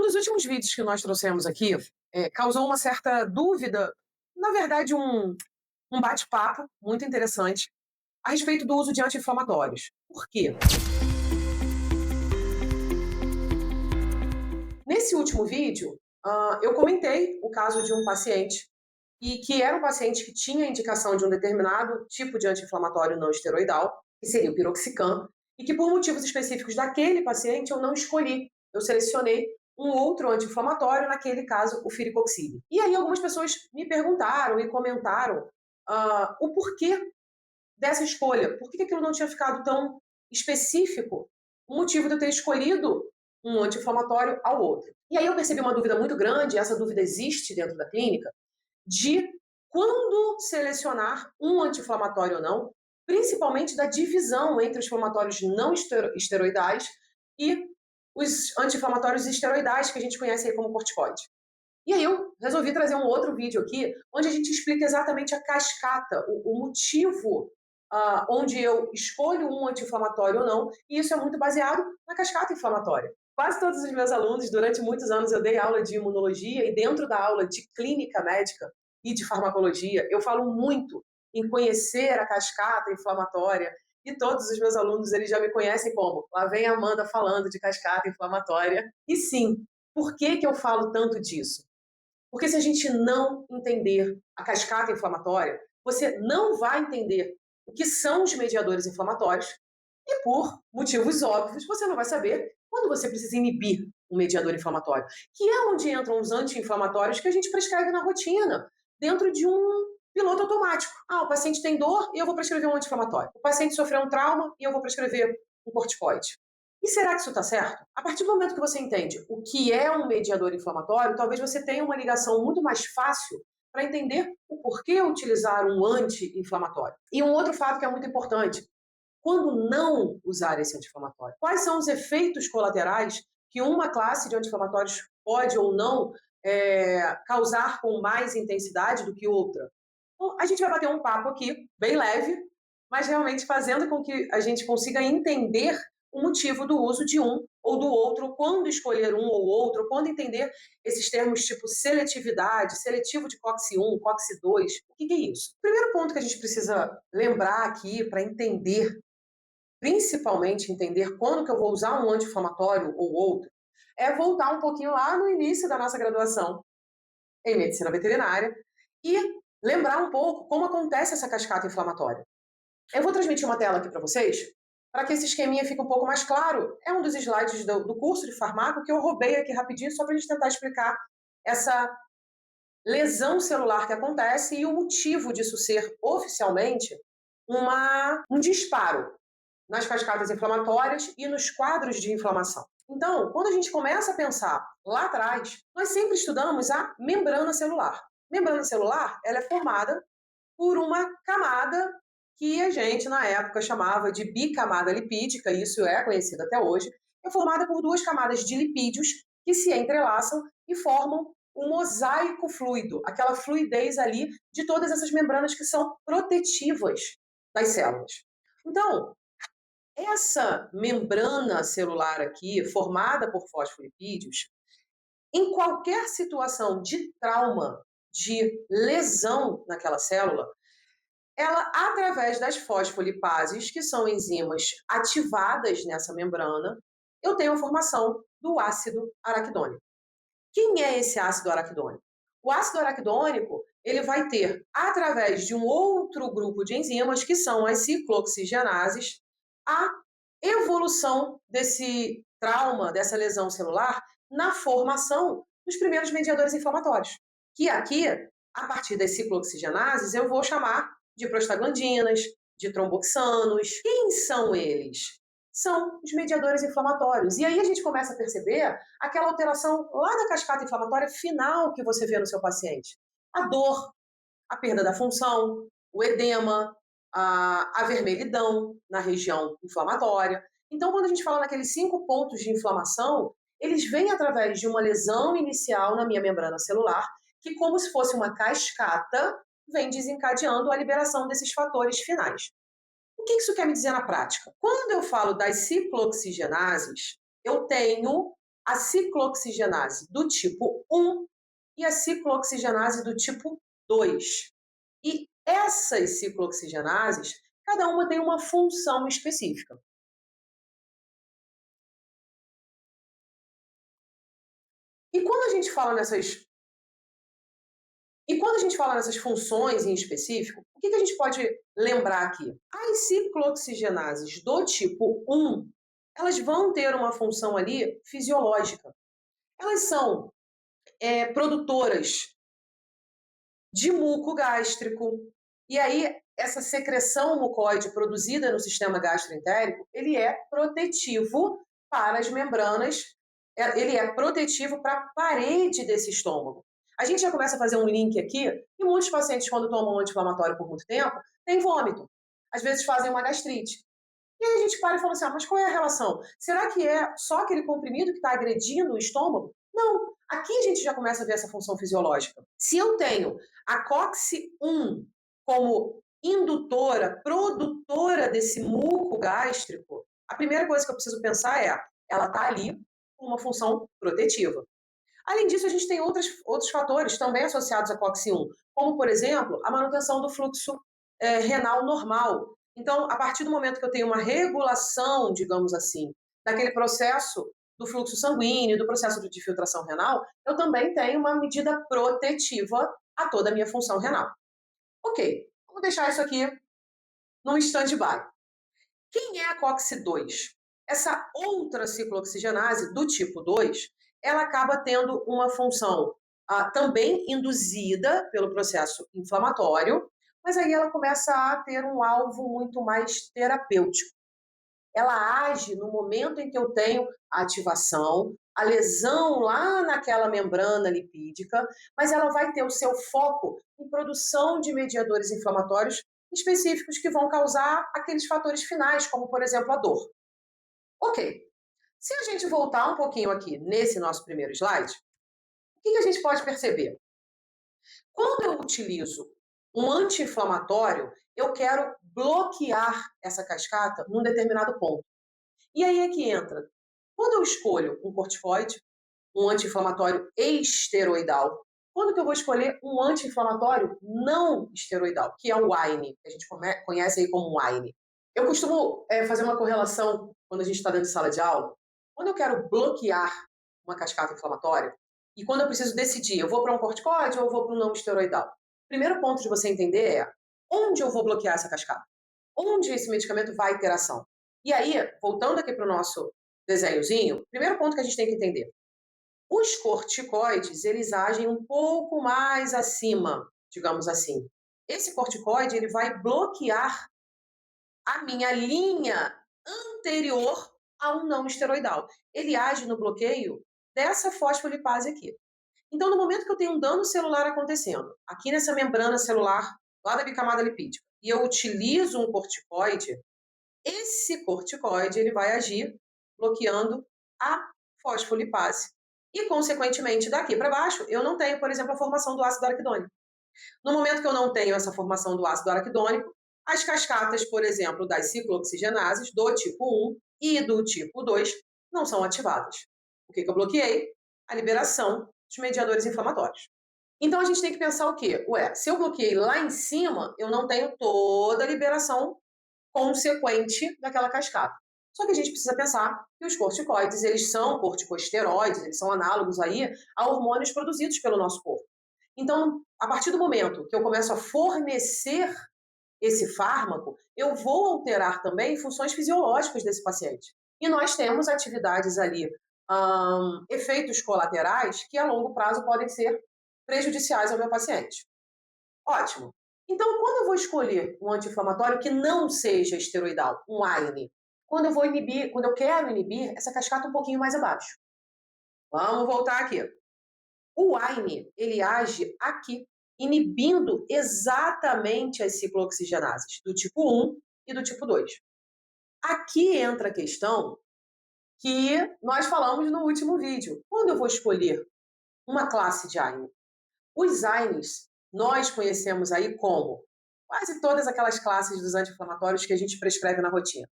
dos últimos vídeos que nós trouxemos aqui causou uma certa dúvida, na verdade, um bate-papo muito interessante a respeito do uso de anti-inflamatórios. Por quê? Nesse último vídeo, eu comentei o caso de um paciente, e que era um paciente que tinha indicação de um determinado tipo de anti-inflamatório não esteroidal, que seria o piroxicam, e que por motivos específicos daquele paciente eu não escolhi. Eu selecionei um outro anti-inflamatório, naquele caso o firicoxib. E aí algumas pessoas me perguntaram e comentaram o porquê dessa escolha. Por que aquilo não tinha ficado tão específico? O motivo de eu ter escolhido um anti-inflamatório ao outro. E aí eu percebi uma dúvida muito grande, e essa dúvida existe dentro da clínica, de quando selecionar um anti-inflamatório ou não, principalmente da divisão entre os inflamatórios não esteroidais e os anti-inflamatórios esteroidais, que a gente conhece aí como corticoide. E aí eu resolvi trazer um outro vídeo aqui, onde a gente explica exatamente a cascata, o motivo onde eu escolho um anti-inflamatório ou não, e isso é muito baseado na cascata inflamatória. Quase todos os meus alunos, durante muitos anos, eu dei aula de imunologia, e dentro da aula de clínica médica e de farmacologia, eu falo muito em conhecer a cascata inflamatória, e todos os meus alunos, eles já me conhecem como, lá vem a Amanda falando de cascata inflamatória. E sim, por que eu falo tanto disso? Porque se a gente não entender a cascata inflamatória, você não vai entender o que são os mediadores inflamatórios, e por motivos óbvios, você não vai saber quando você precisa inibir um mediador inflamatório, que é onde entram os anti-inflamatórios que a gente prescreve na rotina, dentro de um piloto automático. O paciente tem dor e eu vou prescrever um anti-inflamatório. O paciente sofreu um trauma e eu vou prescrever um corticoide. E será que isso está certo? A partir do momento que você entende o que é um mediador inflamatório, talvez você tenha uma ligação muito mais fácil para entender o porquê utilizar um anti-inflamatório. E um outro fato que é muito importante: quando não usar esse anti-inflamatório? Quais são os efeitos colaterais que uma classe de anti-inflamatórios pode ou não causar com mais intensidade do que outra? Então, a gente vai bater um papo aqui, bem leve, mas realmente fazendo com que a gente consiga entender o motivo do uso de um ou do outro, quando escolher um ou outro, quando entender esses termos tipo seletividade, seletivo de COX-1, COX-2, o que é isso? O primeiro ponto que a gente precisa lembrar aqui para entender, principalmente entender quando que eu vou usar um anti-inflamatório ou outro, é voltar um pouquinho lá no início da nossa graduação em medicina veterinária e lembrar um pouco como acontece essa cascata inflamatória. Eu vou transmitir uma tela aqui para vocês, para que esse esqueminha fique um pouco mais claro. É um dos slides do curso de farmácia que eu roubei aqui rapidinho, só para a gente tentar explicar essa lesão celular que acontece e o motivo disso ser oficialmente um disparo nas cascatas inflamatórias e nos quadros de inflamação. Então, quando a gente começa a pensar lá atrás, nós sempre estudamos a membrana celular. Membrana celular, ela é formada por uma camada que a gente, na época, chamava de bicamada lipídica, e isso é conhecido até hoje, é formada por duas camadas de lipídios que se entrelaçam e formam um mosaico fluido, aquela fluidez ali de todas essas membranas que são protetivas das células. Então, essa membrana celular aqui, formada por fosfolipídios, em qualquer situação de trauma, de lesão naquela célula, ela, através das fosfolipases, que são enzimas ativadas nessa membrana, eu tenho a formação do ácido araquidônico. Quem é esse ácido araquidônico? O ácido araquidônico, ele vai ter, através de um outro grupo de enzimas, que são as ciclooxigenases, a evolução desse trauma, dessa lesão celular, na formação dos primeiros mediadores inflamatórios. Que aqui, a partir das ciclooxigenases, eu vou chamar de prostaglandinas, de tromboxanos. Quem são eles? São os mediadores inflamatórios. E aí a gente começa a perceber aquela alteração lá da cascata inflamatória final que você vê no seu paciente. A dor, a perda da função, o edema, a vermelhidão na região inflamatória. Então, quando a gente fala naqueles 5 pontos de inflamação, eles vêm através de uma lesão inicial na minha membrana celular, que, como se fosse uma cascata, vem desencadeando a liberação desses fatores finais. O que isso quer me dizer na prática? Quando eu falo das ciclooxigenases, eu tenho a ciclooxigenase do tipo 1 e a ciclooxigenase do tipo 2. E essas ciclooxigenases, cada uma tem uma função específica. E quando a gente fala nessas E quando a gente fala nessas funções em específico, o que a gente pode lembrar aqui? As ciclooxigenases do tipo 1, elas vão ter uma função ali fisiológica. Elas são produtoras de muco gástrico. E aí, essa secreção mucoide produzida no sistema gastroentérico, ele é protetivo para as membranas, ele é protetivo para a parede desse estômago. A gente já começa a fazer um link aqui, e muitos pacientes, quando tomam um anti-inflamatório por muito tempo, têm vômito. Às vezes fazem uma gastrite. E aí a gente para e fala assim, mas qual é a relação? Será que é só aquele comprimido que está agredindo o estômago? Não, aqui a gente já começa a ver essa função fisiológica. Se eu tenho a COX-1 como indutora, produtora desse muco gástrico, a primeira coisa que eu preciso pensar é, ela está ali com uma função protetiva. Além disso, a gente tem outros fatores também associados à COX-1, como, por exemplo, a manutenção do fluxo renal normal. Então, a partir do momento que eu tenho uma regulação, digamos assim, daquele processo do fluxo sanguíneo, do processo de filtração renal, eu também tenho uma medida protetiva a toda a minha função renal. Ok, vamos deixar isso aqui num stand-by. Quem é a COX-2? Essa outra ciclooxigenase do tipo 2, ela acaba tendo uma função também induzida pelo processo inflamatório, mas aí ela começa a ter um alvo muito mais terapêutico. Ela age no momento em que eu tenho a ativação, a lesão lá naquela membrana lipídica, mas ela vai ter o seu foco em produção de mediadores inflamatórios específicos que vão causar aqueles fatores finais, como, por exemplo, a dor. Ok. Se a gente voltar um pouquinho aqui nesse nosso primeiro slide, o que a gente pode perceber? Quando eu utilizo um anti-inflamatório, eu quero bloquear essa cascata num determinado ponto. E aí é que entra. Quando eu escolho um corticoide, um anti-inflamatório esteroidal, quando que eu vou escolher um anti-inflamatório não esteroidal, que é o WINE, que a gente conhece aí como WINE? Eu costumo fazer uma correlação quando a gente está dentro de sala de aula. Quando eu quero bloquear uma cascata inflamatória, e quando eu preciso decidir, eu vou para um corticoide ou eu vou para um não esteroidal? O primeiro ponto de você entender é onde eu vou bloquear essa cascata? Onde esse medicamento vai ter ação? E aí, voltando aqui para o nosso desenhozinho, primeiro ponto que a gente tem que entender. Os corticoides, eles agem um pouco mais acima, digamos assim. Esse corticoide, ele vai bloquear a minha linha anterior a um não esteroidal. Ele age no bloqueio dessa fosfolipase aqui. Então, no momento que eu tenho um dano celular acontecendo, aqui nessa membrana celular, lá da bicamada lipídica, e eu utilizo um corticoide, esse corticoide ele vai agir bloqueando a fosfolipase. E, consequentemente, daqui para baixo, eu não tenho, por exemplo, a formação do ácido araquidônico. No momento que eu não tenho essa formação do ácido araquidônico, as cascatas, por exemplo, das ciclooxigenases do tipo 1 e do tipo 2 não são ativadas. O que eu bloqueei? A liberação dos mediadores inflamatórios. Então a gente tem que pensar o quê? Se eu bloqueei lá em cima, eu não tenho toda a liberação consequente daquela cascata. Só que a gente precisa pensar que os corticoides, eles são corticosteroides, eles são análogos aí a hormônios produzidos pelo nosso corpo. Então, a partir do momento que eu começo a fornecer esse fármaco, eu vou alterar também funções fisiológicas desse paciente. E nós temos atividades ali, efeitos colaterais que a longo prazo podem ser prejudiciais ao meu paciente. Ótimo. Então, quando eu vou escolher um anti-inflamatório que não seja esteroidal, um AINE, quando eu quero inibir essa cascata um pouquinho mais abaixo. Vamos voltar aqui. O AINE, ele age aqui, inibindo exatamente as ciclooxigenases do tipo 1 e do tipo 2. Aqui entra a questão que nós falamos no último vídeo. Quando eu vou escolher uma classe de AINE, os AINEs nós conhecemos aí como quase todas aquelas classes dos anti-inflamatórios que a gente prescreve na rotina.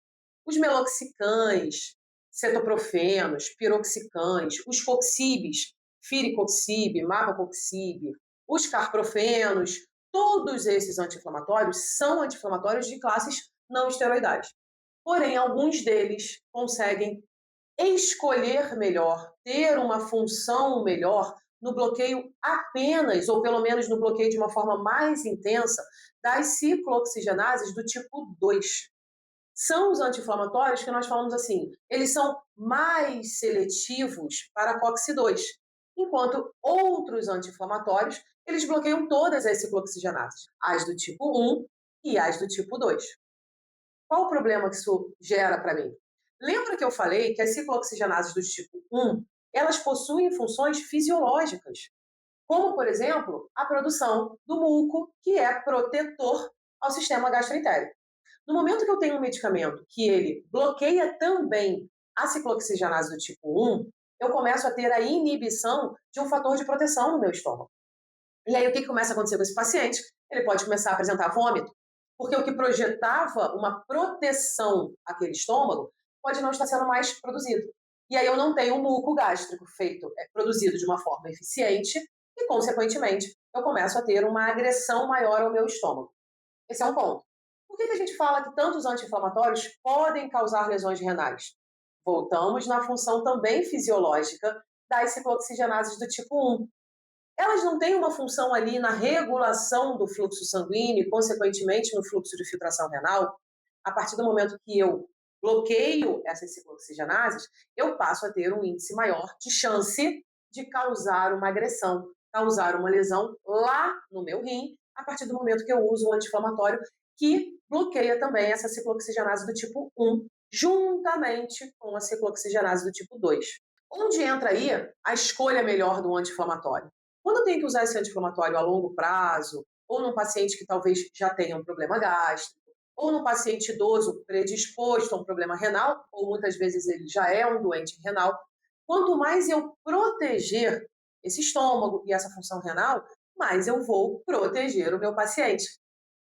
Os meloxicães, cetoprofenos, piroxicans, os coxibes, firicoxib, mapacoxib, os carprofenos, todos esses anti-inflamatórios são anti-inflamatórios de classes não esteroidais. Porém, alguns deles conseguem escolher melhor, ter uma função melhor no bloqueio apenas, ou pelo menos no bloqueio de uma forma mais intensa, das ciclooxigenases do tipo 2. São os anti-inflamatórios que nós falamos assim, eles são mais seletivos para a COX-2, enquanto outros anti-inflamatórios, eles bloqueiam todas as ciclooxigenases, as do tipo 1 e as do tipo 2. Qual o problema que isso gera para mim? Lembra que eu falei que as ciclooxigenases do tipo 1, elas possuem funções fisiológicas, como, por exemplo, a produção do muco, que é protetor ao sistema gastroentérico. No momento que eu tenho um medicamento que ele bloqueia também a ciclooxigenase do tipo 1, eu começo a ter a inibição de um fator de proteção no meu estômago. E aí o que começa a acontecer com esse paciente? Ele pode começar a apresentar vômito, porque o que projetava uma proteção àquele estômago pode não estar sendo mais produzido. E aí eu não tenho um muco gástrico produzido de uma forma eficiente e, consequentemente, eu começo a ter uma agressão maior ao meu estômago. Esse é um ponto. Por que a gente fala que tantos anti-inflamatórios podem causar lesões renais? Voltamos na função também fisiológica das ciclooxigenases do tipo 1. Elas não têm uma função ali na regulação do fluxo sanguíneo e, consequentemente, no fluxo de filtração renal. A partir do momento que eu bloqueio essas ciclooxigenases, eu passo a ter um índice maior de chance de causar uma agressão, causar uma lesão lá no meu rim, a partir do momento que eu uso um anti-inflamatório que bloqueia também essa ciclooxigenase do tipo 1, juntamente com a ciclooxigenase do tipo 2. Onde entra aí a escolha melhor do anti-inflamatório? Quando eu tenho que usar esse anti-inflamatório a longo prazo, ou num paciente que talvez já tenha um problema gástrico, ou num paciente idoso predisposto a um problema renal, ou muitas vezes ele já é um doente renal, quanto mais eu proteger esse estômago e essa função renal, mais eu vou proteger o meu paciente.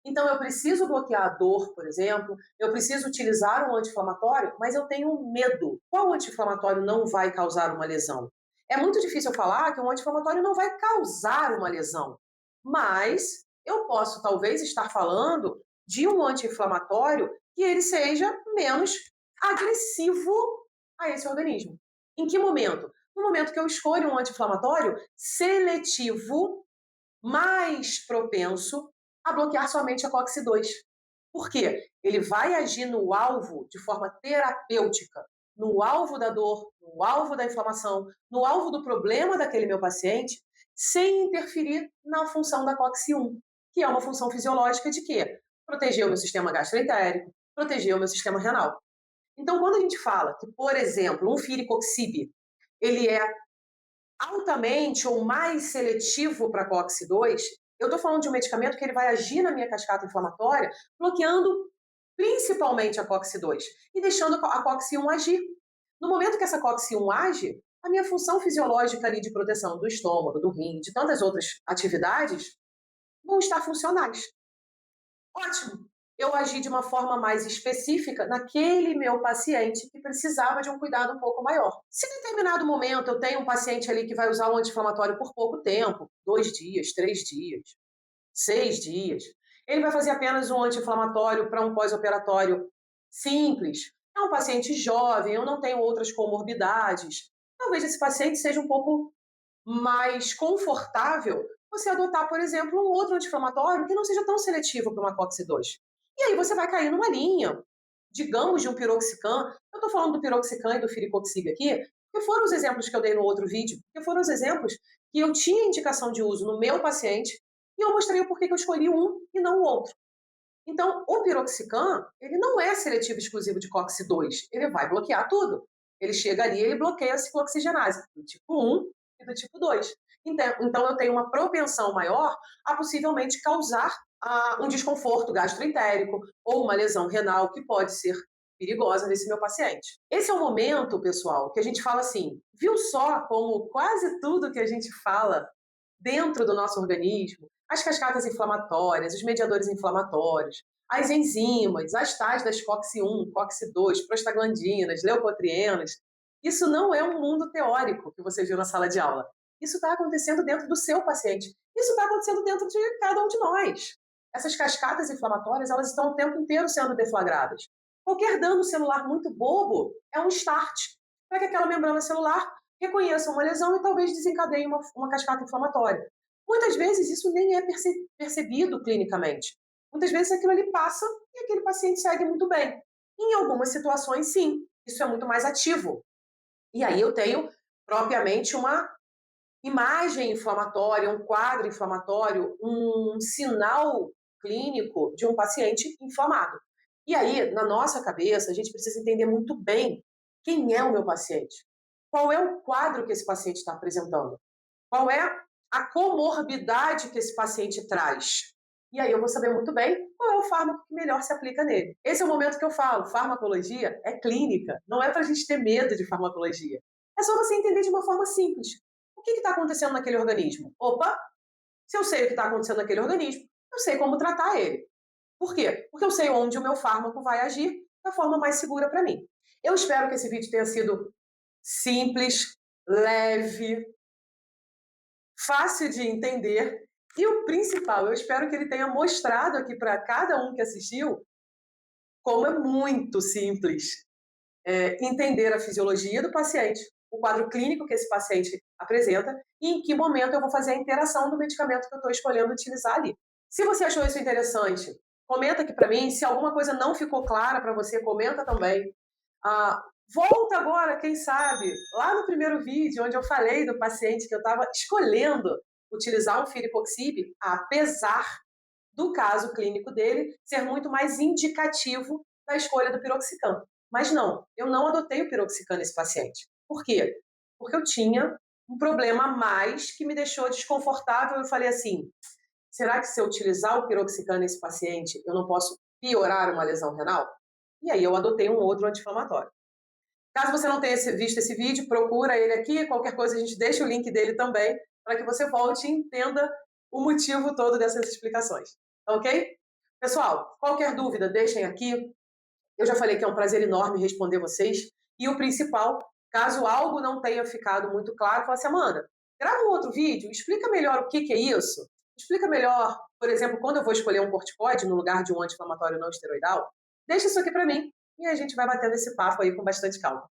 Então, eu preciso bloquear a dor, por exemplo, eu preciso utilizar um anti-inflamatório, mas eu tenho medo. Qual anti-inflamatório não vai causar uma lesão? É muito difícil falar que um anti-inflamatório não vai causar uma lesão, mas eu posso talvez estar falando de um anti-inflamatório que ele seja menos agressivo a esse organismo. Em que momento? No momento que eu escolho um anti-inflamatório seletivo, mais propenso a bloquear somente a COX-2. Por quê? Ele vai agir no alvo de forma terapêutica, no alvo da dor, no alvo da inflamação, no alvo do problema daquele meu paciente, sem interferir na função da COX-1, que é uma função fisiológica de quê? Proteger o meu sistema gastroentérico, proteger o meu sistema renal. Então, quando a gente fala que, por exemplo, um firicoxib, ele é altamente ou mais seletivo para COX-2, eu estou falando de um medicamento que ele vai agir na minha cascata inflamatória, bloqueando principalmente a COX-2 e deixando a COX-1 agir. No momento que essa COX-1 age, a minha função fisiológica ali de proteção do estômago, do rim, de tantas outras atividades, vão estar funcionais. Ótimo! Eu agi de uma forma mais específica naquele meu paciente que precisava de um cuidado um pouco maior. Se em determinado momento eu tenho um paciente ali que vai usar um anti-inflamatório por pouco tempo, 2 dias, 3 dias, 6 dias, ele vai fazer apenas um anti-inflamatório para um pós-operatório simples. É um paciente jovem, eu não tenho outras comorbidades. Talvez esse paciente seja um pouco mais confortável você adotar, por exemplo, um outro anti-inflamatório que não seja tão seletivo para uma COX-2. E aí você vai cair numa linha, digamos, de um piroxicam. Eu estou falando do piroxicam e do firicoxib aqui, porque foram os exemplos que eu dei no outro vídeo, porque foram os exemplos que eu tinha indicação de uso no meu paciente e eu mostrei o porquê que eu escolhi um e não o outro. Então, o piroxicam, ele não é seletivo exclusivo de COX-2, ele vai bloquear tudo. Ele chega ali e ele bloqueia a ciclooxigenase, do tipo 1 e do tipo 2. Então, eu tenho uma propensão maior a possivelmente causar um desconforto gastroentérico ou uma lesão renal que pode ser perigosa nesse meu paciente. Esse é o momento, pessoal, que a gente fala assim, viu só como quase tudo que a gente fala dentro do nosso organismo, as cascatas inflamatórias, os mediadores inflamatórios, As enzimas, as tais das COX-1, COX-2, prostaglandinas, leucotrienas, isso não é um mundo teórico que você viu na sala de aula. Isso está acontecendo dentro do seu paciente. Isso está acontecendo dentro de cada um de nós. Essas cascatas inflamatórias, elas estão o tempo inteiro sendo deflagradas. Qualquer dano celular muito bobo é um start para que aquela membrana celular reconheça uma lesão e talvez desencadeie uma cascata inflamatória. Muitas vezes isso nem é percebido clinicamente. Muitas vezes aquilo ali passa e aquele paciente segue muito bem. Em algumas situações, sim, isso é muito mais ativo. E aí eu tenho propriamente uma imagem inflamatória, um quadro inflamatório, um sinal clínico de um paciente inflamado. E aí, na nossa cabeça, a gente precisa entender muito bem quem é o meu paciente, qual é o quadro que esse paciente está apresentando, qual é a comorbidade que esse paciente traz. E aí eu vou saber muito bem qual é o fármaco que melhor se aplica nele. Esse é o momento que eu falo, farmacologia é clínica, não é para a gente ter medo de farmacologia. É só você entender de uma forma simples. O que está acontecendo naquele organismo? Opa, se eu sei o que está acontecendo naquele organismo, eu sei como tratar ele. Por quê? Porque eu sei onde o meu fármaco vai agir da forma mais segura para mim. Eu espero que esse vídeo tenha sido simples, leve, fácil de entender e o principal, eu espero que ele tenha mostrado aqui para cada um que assistiu como é muito simples entender a fisiologia do paciente, o quadro clínico que esse paciente apresenta e em que momento eu vou fazer a interação do medicamento que eu estou escolhendo utilizar ali. Se você achou isso interessante, comenta aqui para mim. Se alguma coisa não ficou clara para você, comenta também. Ah, volta agora, quem sabe, lá no primeiro vídeo, onde eu falei do paciente que eu estava escolhendo utilizar um firipoxib, apesar do caso clínico dele ser muito mais indicativo da escolha do piroxicam. Mas não, eu não adotei o piroxicam nesse paciente. Por quê? Porque eu tinha um problema a mais que me deixou desconfortável. Eu falei assim, será que se eu utilizar o piroxicam nesse paciente, eu não posso piorar uma lesão renal? E aí eu adotei um outro anti-inflamatório. Caso você não tenha visto esse vídeo, procura ele aqui. Qualquer coisa a gente deixa o link dele também, para que você volte e entenda o motivo todo dessas explicações. Ok? Pessoal, qualquer dúvida, deixem aqui. Eu já falei que é um prazer enorme responder vocês. E o principal, caso algo não tenha ficado muito claro, fala assim, Amanda, grava um outro vídeo, explica melhor o que é isso. Explica melhor, por exemplo, quando eu vou escolher um corticoide no lugar de um anti-inflamatório não esteroidal. Deixa isso aqui para mim e a gente vai batendo esse papo aí com bastante calma.